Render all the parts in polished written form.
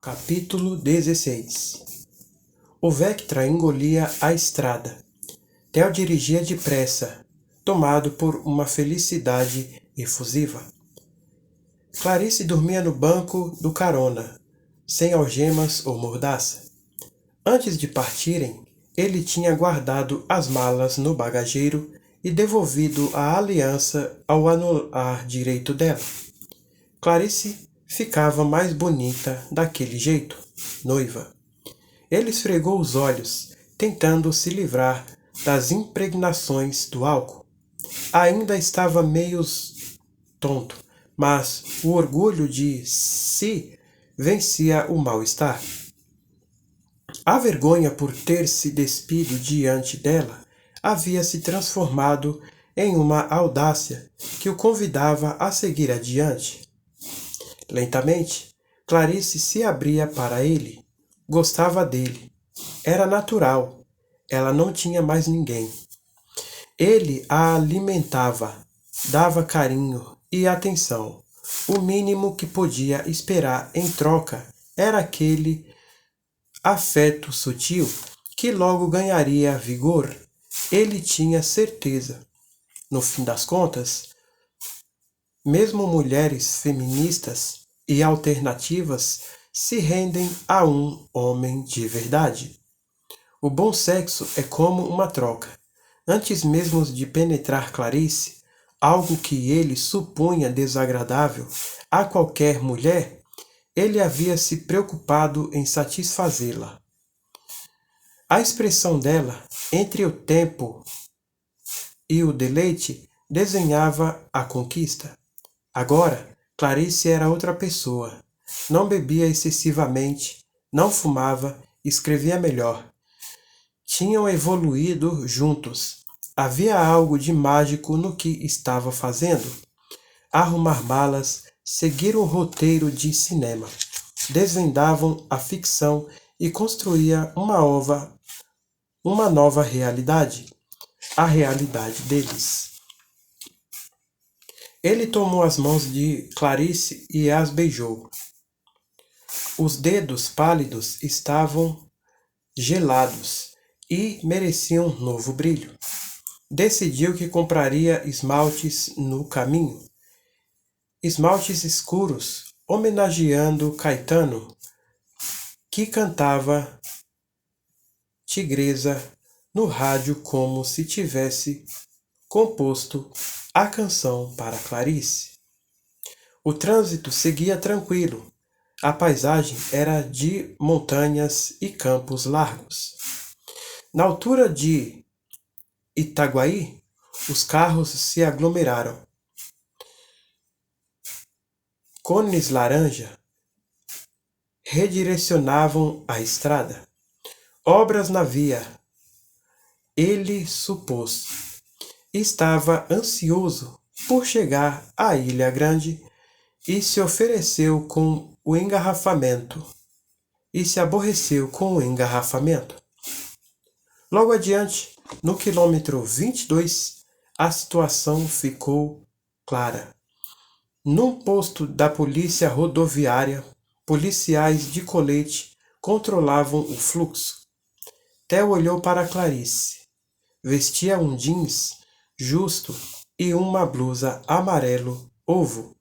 Capítulo 16. O Vectra engolia a estrada. Theo dirigia depressa, tomado por uma felicidade efusiva. Clarice dormia no banco do carona, sem algemas ou mordaça. Antes de partirem, ele tinha guardado as malas no bagageiro e devolvido a aliança ao anular direito dela. Clarice ficava mais bonita daquele jeito, noiva. Ele esfregou os olhos, tentando se livrar das impregnações do álcool. Ainda estava meio tonto, mas o orgulho de si vencia o mal-estar. A vergonha por ter se despido diante dela havia se transformado em uma audácia que o convidava a seguir adiante. Lentamente, Clarice se abria para ele. Gostava dele. Era natural. Ela não tinha mais ninguém. Ele a alimentava, dava carinho e atenção. O mínimo que podia esperar em troca era aquele afeto sutil que logo ganharia vigor. Ele tinha certeza. No fim das contas, mesmo mulheres feministas e alternativas se rendem a um homem de verdade. O bom sexo é como uma troca. Antes mesmo de penetrar Clarice, algo que ele supunha desagradável a qualquer mulher, ele havia se preocupado em satisfazê-la. A expressão dela, entre o tempo e o deleite, desenhava a conquista. Agora, Clarice era outra pessoa. Não bebia excessivamente, não fumava, escrevia melhor. Tinham evoluído juntos. Havia algo de mágico no que estava fazendo. Arrumar malas, seguir um roteiro de cinema. Desvendavam a ficção e construía uma nova realidade. A realidade deles. Ele tomou as mãos de Clarice e as beijou. Os dedos pálidos estavam gelados e mereciam um novo brilho. Decidiu que compraria esmaltes no caminho. Esmaltes escuros, homenageando Caetano, que cantava Tigresa no rádio como se tivesse composto a canção para Clarice. O trânsito seguia tranquilo. A paisagem era de montanhas e campos largos. Na altura de Itaguaí, os carros se aglomeraram. Cones laranja redirecionavam a estrada. Obras na via. Ele supôs. Estava ansioso por chegar à Ilha Grande e se ofereceu com o engarrafamento. E se aborreceu com o engarrafamento. Logo adiante, no quilômetro 22, a situação ficou clara. Num posto da polícia rodoviária, policiais de colete controlavam o fluxo. Theo olhou para Clarice. Vestia um jeans justo e uma blusa amarelo ovo.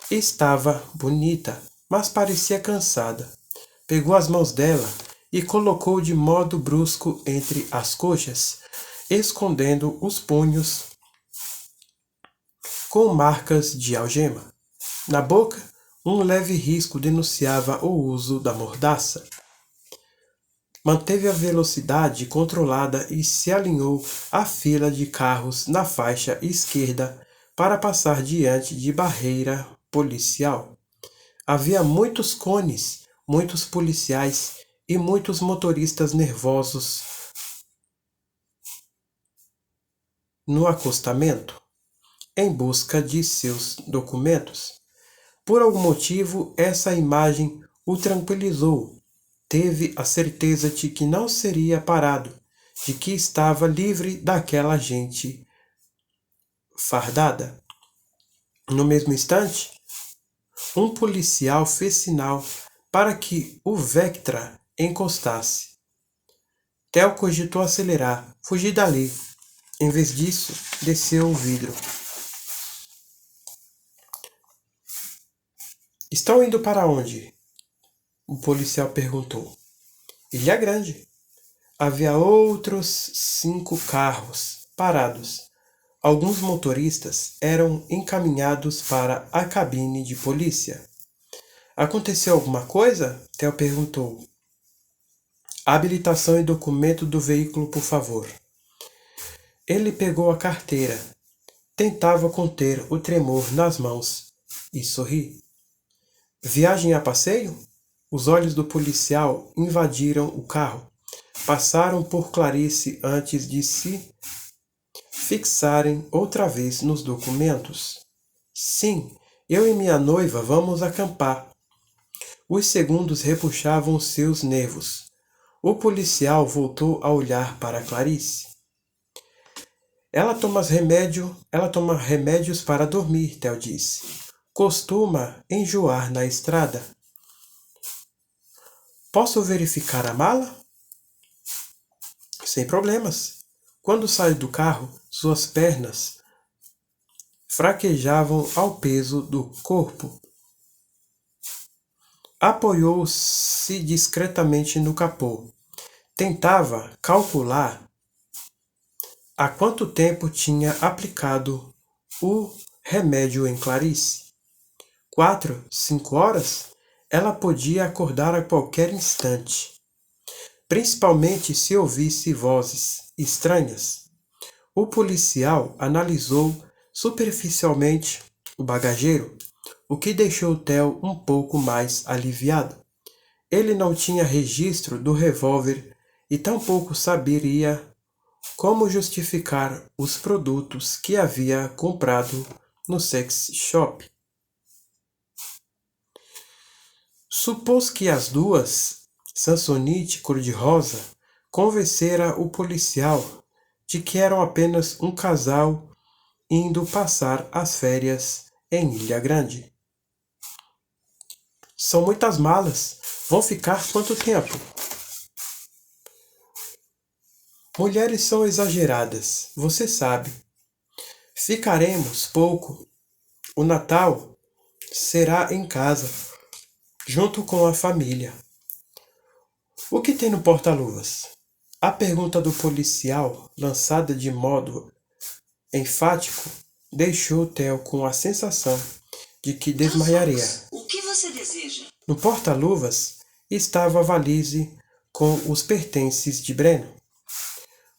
Estava bonita, mas parecia cansada. Pegou as mãos dela e colocou de modo brusco entre as coxas, escondendo os punhos com marcas de algema. Na boca, um leve risco denunciava o uso da mordaça. Manteve a velocidade controlada e se alinhou à fila de carros na faixa esquerda para passar diante de barreira policial. Havia muitos cones, muitos policiais e muitos motoristas nervosos no acostamento, em busca de seus documentos. Por algum motivo, essa imagem o tranquilizou. Teve a certeza de que não seria parado, de que estava livre daquela gente fardada. No mesmo instante, um policial fez sinal para que o Vectra encostasse. Theo cogitou acelerar, fugir dali. Em vez disso, desceu o vidro. Estão indo para onde? O policial perguntou. Ilha Grande. Havia outros 5 carros parados. Alguns motoristas eram encaminhados para a cabine de polícia. Aconteceu alguma coisa? Theo perguntou. Habilitação e documento do veículo, por favor. Ele pegou a carteira. Tentava conter o tremor nas mãos e sorri. Viagem a passeio? Os olhos do policial invadiram o carro. Passaram por Clarice antes de se fixarem outra vez nos documentos. Sim, eu e minha noiva vamos acampar. Os segundos repuxavam seus nervos. O policial voltou a olhar para Clarice. Ela toma remédios para dormir, Theo disse. Costuma enjoar na estrada. Posso verificar a mala? Sem problemas. Quando saiu do carro, suas pernas fraquejavam ao peso do corpo. Apoiou-se discretamente no capô. Tentava calcular há quanto tempo tinha aplicado o remédio em Clarice. 4, 5 horas? Ela podia acordar a qualquer instante, principalmente se ouvisse vozes estranhas. O policial analisou superficialmente o bagageiro, o que deixou Theo um pouco mais aliviado. Ele não tinha registro do revólver e tampouco saberia como justificar os produtos que havia comprado no sex shop. Supôs que as duas, Samsonite cor-de-rosa, convencera o policial de que eram apenas um casal indo passar as férias em Ilha Grande. São muitas malas. Vão ficar quanto tempo? Mulheres são exageradas, você sabe. Ficaremos pouco. O Natal será em casa, junto com a família. O que tem no porta-luvas? A pergunta do policial, lançada de modo enfático, deixou Theo com a sensação de que desmaiaria. O que você deseja? No porta-luvas estava a valise com os pertences de Breno.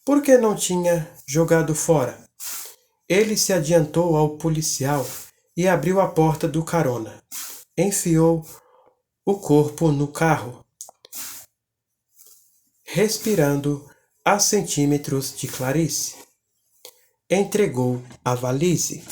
Por que não tinha jogado fora? Ele se adiantou ao policial e abriu a porta do carona. Enfiou o corpo no carro, respirando a centímetros de Clarice. Entregou a valise.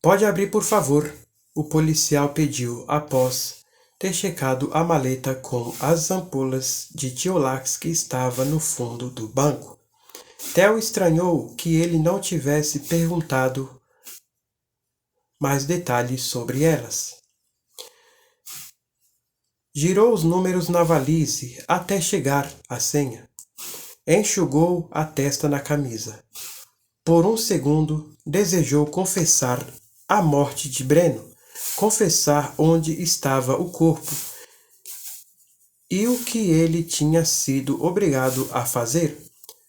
Pode abrir, por favor, o policial pediu após ter checado a maleta com as ampolas de Tiolax que estava no fundo do banco. Theo estranhou que ele não tivesse perguntado mais detalhes sobre elas. Girou os números na valise até chegar à senha. Enxugou a testa na camisa. Por um segundo, desejou confessar a morte de Breno, confessar onde estava o corpo e o que ele tinha sido obrigado a fazer.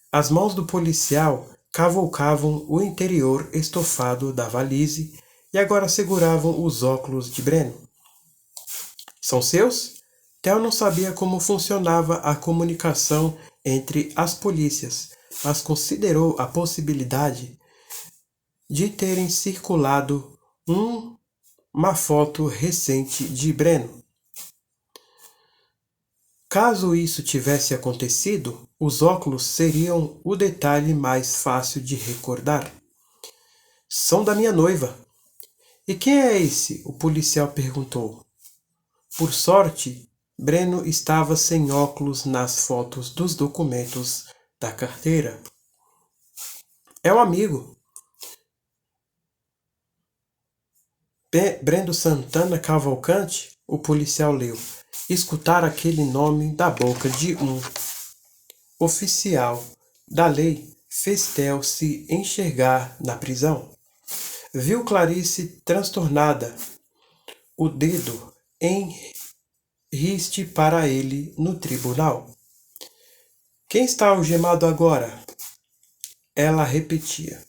As mãos do policial cavalcavam o interior estofado da valise e agora seguravam os óculos de Breno. São seus? Theo não sabia como funcionava a comunicação entre as polícias, mas considerou a possibilidade de terem circulado uma foto recente de Breno. Caso isso tivesse acontecido, os óculos seriam o detalhe mais fácil de recordar. São da minha noiva. E quem é esse? O policial perguntou. Por sorte, Breno estava sem óculos nas fotos dos documentos da carteira. É um amigo. Breno Santana Cavalcante, o policial leu. Escutar aquele nome da boca de um oficial da lei fez Theo se enxergar na prisão. Viu Clarice transtornada, o dedo em riste para ele no tribunal. Quem está algemado agora? Ela repetia.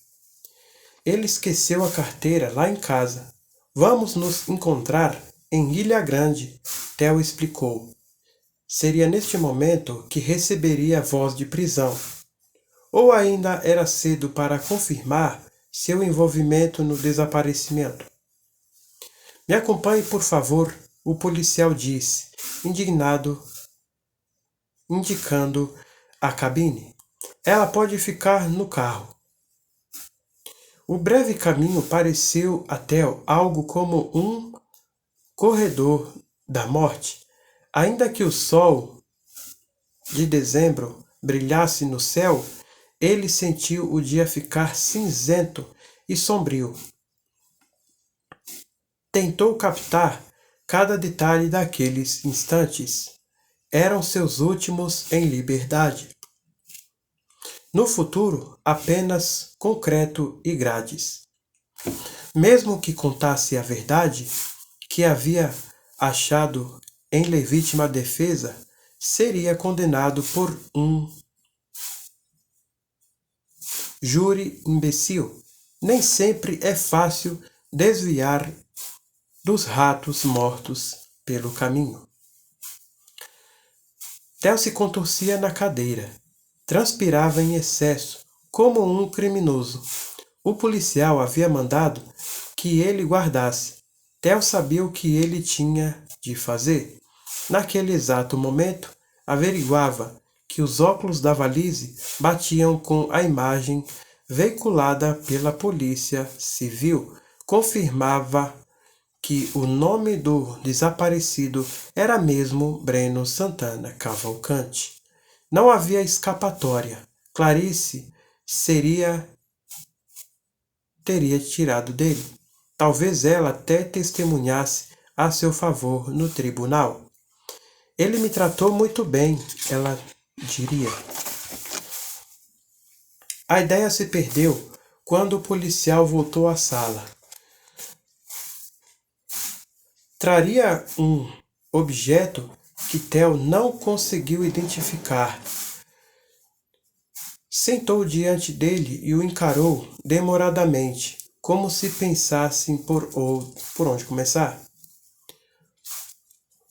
Ele esqueceu a carteira lá em casa. Vamos nos encontrar em Ilha Grande, Theo explicou. Seria neste momento que receberia a voz de prisão. Ou ainda era cedo para confirmar seu envolvimento no desaparecimento. Me acompanhe, por favor, o policial disse, indignado, indicando a cabine. Ela pode ficar no carro. O breve caminho pareceu a Theo algo como um corredor da morte. Ainda que o sol de dezembro brilhasse no céu, ele sentiu o dia ficar cinzento e sombrio. Tentou captar cada detalhe daqueles instantes. Eram seus últimos em liberdade. No futuro, apenas concreto e grades. Mesmo que contasse a verdade que havia achado em legítima defesa, seria condenado por um júri imbecil. Nem sempre é fácil desviar dos ratos mortos pelo caminho. Theo se contorcia na cadeira. Transpirava em excesso, como um criminoso. O policial havia mandado que ele guardasse. Theo sabia o que ele tinha de fazer. Naquele exato momento, averiguava que os óculos da valise batiam com a imagem veiculada pela Polícia Civil. Confirmava que o nome do desaparecido era mesmo Breno Santana Cavalcante. Não havia escapatória. Clarice teria tirado dele. Talvez ela até testemunhasse a seu favor no tribunal. Ele me tratou muito bem, ela diria. A ideia se perdeu quando o policial voltou à sala. Traria um objeto que Theo não conseguiu identificar. Sentou diante dele e o encarou demoradamente, como se pensasse por onde começar.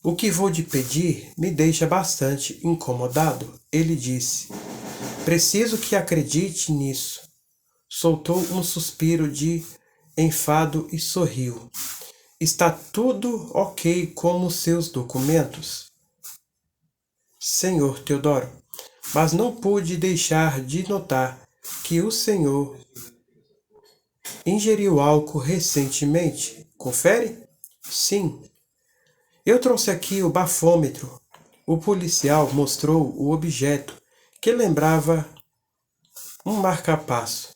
O que vou lhe pedir me deixa bastante incomodado, ele disse. Preciso que acredite nisso. Soltou um suspiro de enfado e sorriu. Está tudo ok com os seus documentos, senhor Teodoro, mas não pude deixar de notar que o senhor ingeriu álcool recentemente. Confere? Sim. Eu trouxe aqui o bafômetro. O policial mostrou o objeto, que lembrava um marca-passo.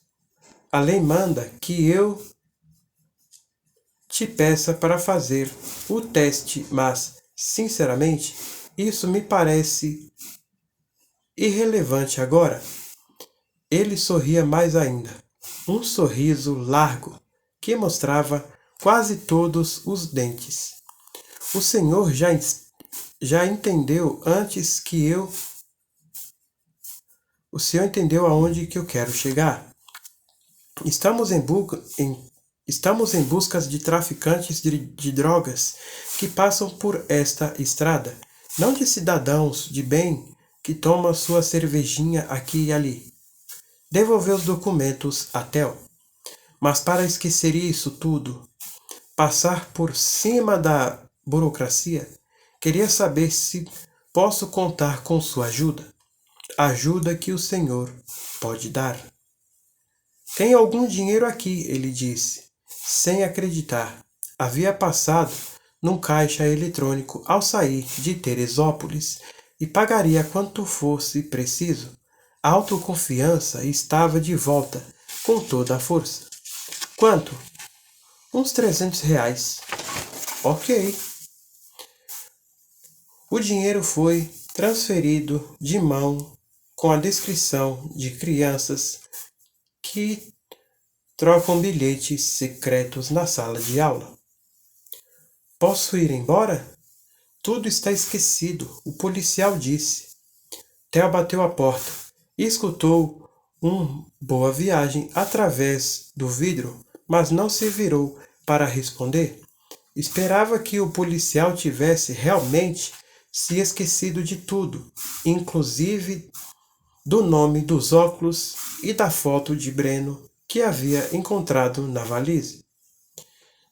A lei manda que eu te peça para fazer o teste, mas, sinceramente, isso me parece irrelevante agora. Ele sorria mais ainda, um sorriso largo que mostrava quase todos os dentes. O senhor já entendeu antes que eu. O senhor entendeu aonde que eu quero chegar? Estamos em busca de traficantes de drogas que passam por esta estrada, não de cidadãos de bem que tomam sua cervejinha aqui e ali. Devolveu os documentos a Theo. Mas para esquecer isso tudo, passar por cima da burocracia, queria saber se posso contar com sua ajuda. Ajuda que o senhor pode dar. Tem algum dinheiro aqui, ele disse, sem acreditar. Havia passado num caixa eletrônico ao sair de Teresópolis e pagaria quanto fosse preciso. A autoconfiança estava de volta com toda a força. Quanto? Uns R$ 300. Ok. O dinheiro foi transferido de mão com a descrição de crianças que trocam bilhetes secretos na sala de aula. Posso ir embora? Tudo está esquecido, o policial disse. Theo bateu a porta e escutou boa viagem através do vidro, mas não se virou para responder. Esperava que o policial tivesse realmente se esquecido de tudo, inclusive do nome dos óculos e da foto de Breno que havia encontrado na valise.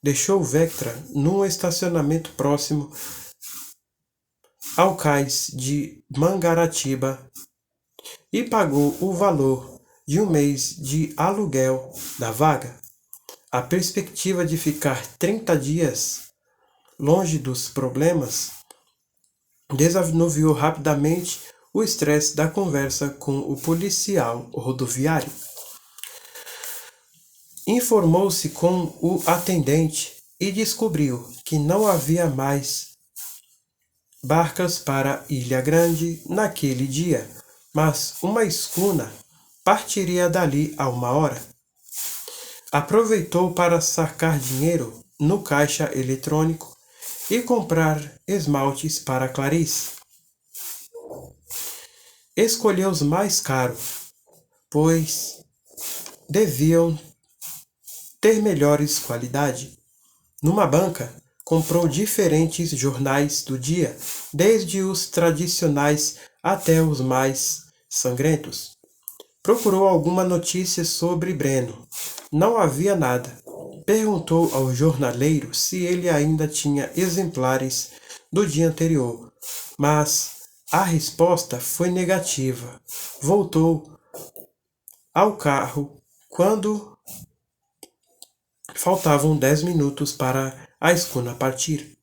Deixou Vectra num estacionamento próximo ao cais de Mangaratiba e pagou o valor de um mês de aluguel da vaga. A perspectiva de ficar 30 dias longe dos problemas desanuviou rapidamente o estresse da conversa com o policial rodoviário. Informou-se com o atendente e descobriu que não havia mais barcas para Ilha Grande naquele dia, mas uma escuna partiria dali a 1 hora. Aproveitou para sacar dinheiro no caixa eletrônico e comprar esmaltes para Clarice. Escolheu os mais caros, pois deviam ter melhores qualidade. Numa banca, comprou diferentes jornais do dia, desde os tradicionais até os mais sangrentos. Procurou alguma notícia sobre Breno. Não havia nada. Perguntou ao jornaleiro se ele ainda tinha exemplares do dia anterior, mas a resposta foi negativa. Voltou ao carro quando faltavam 10 minutos para a escuna partir.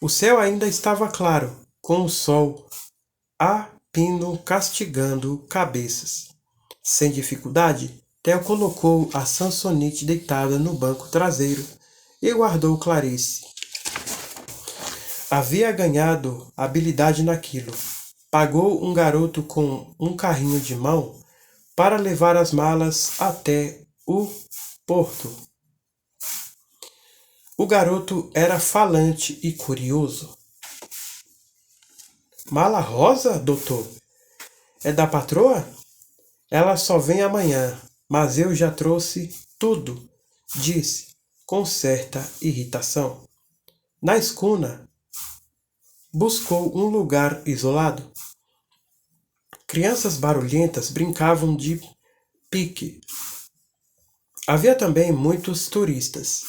O céu ainda estava claro, com o sol a pino castigando cabeças. Sem dificuldade, Theo colocou a Sansonite deitada no banco traseiro e guardou Clarice. Havia ganhado habilidade naquilo. Pagou um garoto com um carrinho de mão para levar as malas até o porto. O garoto era falante e curioso. Mala rosa, doutor? É da patroa? Ela só vem amanhã, mas eu já trouxe tudo, disse, com certa irritação. Na escuna, buscou um lugar isolado. Crianças barulhentas brincavam de pique. Havia também muitos turistas.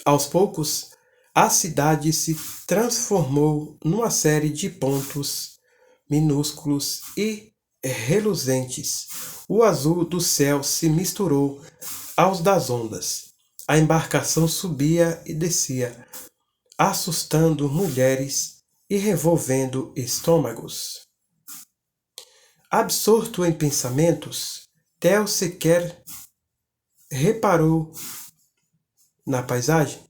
Aos poucos, a cidade se transformou numa série de pontos minúsculos e reluzentes. O azul do céu se misturou aos das ondas. A embarcação subia e descia, assustando mulheres e revolvendo estômagos. Absorto em pensamentos, Theo sequer reparou na paisagem.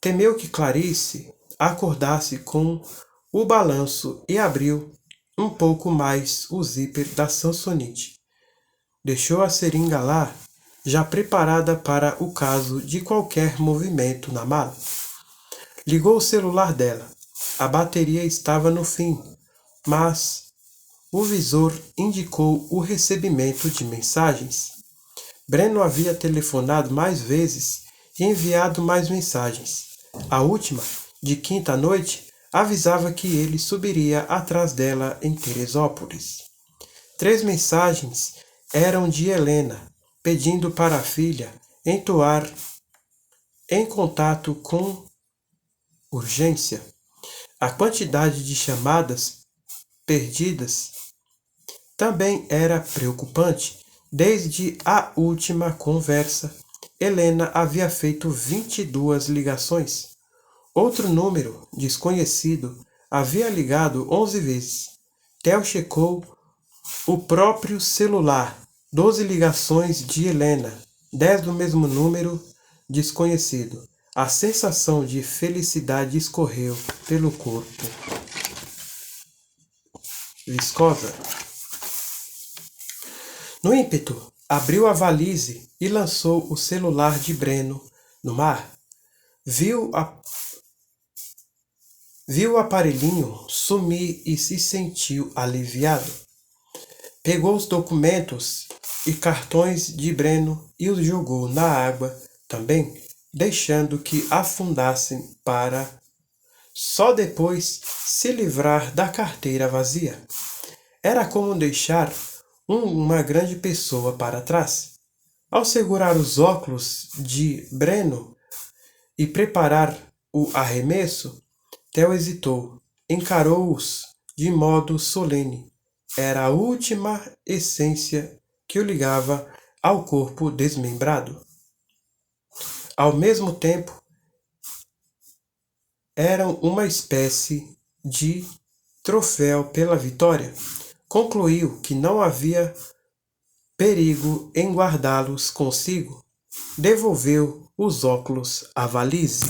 Temeu que Clarice acordasse com o balanço e abriu um pouco mais o zíper da Sansonite. Deixou a seringa lá, já preparada para o caso de qualquer movimento na mala. Ligou o celular dela. A bateria estava no fim, mas o visor indicou o recebimento de mensagens. Breno havia telefonado mais vezes e enviado mais mensagens. A última, de quinta à noite, avisava que ele subiria atrás dela em Teresópolis. 3 mensagens eram de Helena, pedindo para a filha entrar em contato com urgência. A quantidade de chamadas perdidas também era preocupante. Desde a última conversa, Helena havia feito 22 ligações. Outro número, desconhecido, havia ligado 11 vezes. Theo checou o próprio celular. 12 ligações de Helena. 10 do mesmo número desconhecido. A sensação de felicidade escorreu pelo corpo. Viscosa. No ímpeto, abriu a valise e lançou o celular de Breno no mar. Viu o aparelhinho sumir e se sentiu aliviado. Pegou os documentos e cartões de Breno e os jogou na água também, deixando que afundassem para só depois se livrar da carteira vazia. Era como deixar uma grande pessoa para trás. Ao segurar os óculos de Breno e preparar o arremesso, Theo hesitou, encarou-os de modo solene. Era a última essência que o ligava ao corpo desmembrado. Ao mesmo tempo, eram uma espécie de troféu pela vitória. Concluiu que não havia perigo em guardá-los consigo. Devolveu os óculos à valise.